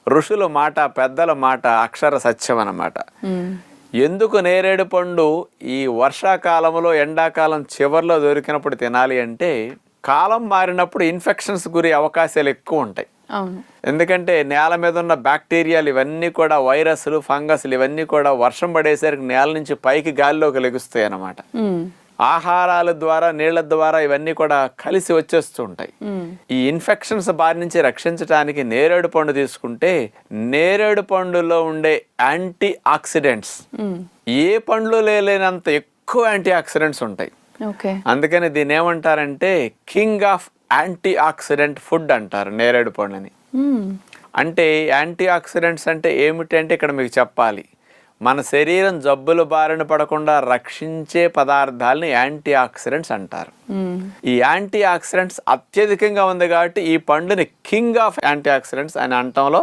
ఋషుల మాట, పెద్దల మాట అక్షర సత్యం అన్నమాట. ఎందుకు నేరేడు పండు ఈ వర్షాకాలంలో, ఎండాకాలం చివర్లో దొరికినప్పుడు తినాలి అంటే, కాలం మారినప్పుడు ఇన్ఫెక్షన్స్ గురి అవకాశాలు ఎక్కువ ఉంటాయి. ఎందుకంటే నేల మీద ఉన్న బ్యాక్టీరియాలు ఇవన్నీ కూడా, వైరస్లు, ఫంగస్లు ఇవన్నీ కూడా వర్షం పడేసరికి నేల నుంచి పైకి గాలిలోకి లెగుస్తాయి అన్నమాట. ఆహారాల ద్వారా, నీళ్ల ద్వారా ఇవన్నీ కూడా కలిసి వచ్చేస్తూ ఉంటాయి. ఈ ఇన్ఫెక్షన్స్ బారి నుంచి రక్షించడానికి నేరేడు పండు తీసుకుంటే, నేరేడు పండులో ఉండే యాంటీ ఆక్సిడెంట్స్ ఏ పండ్లు లేనంత ఎక్కువ యాంటీ ఆక్సిడెంట్స్ ఉంటాయి. అందుకని దీన్ని ఏమంటారంటే king of anti oxidant food అంటారు నేరేడు పండుని. అంటే యాంటీ ఆక్సిడెంట్స్ అంటే ఏమిటి అంటే, ఇక్కడ మీకు చెప్పాలి, మన శరీరం జబ్బులు బారిన పడకుండా రక్షించే పదార్థాలని యాంటీ ఆక్సిడెంట్స్ అంటారు. ఈ యాంటీ ఆక్సిడెంట్స్ అత్యధికంగా ఉంది కాబట్టి ఈ పండుని కింగ్ ఆఫ్ యాంటీ ఆక్సిడెంట్స్ అని అనటంలో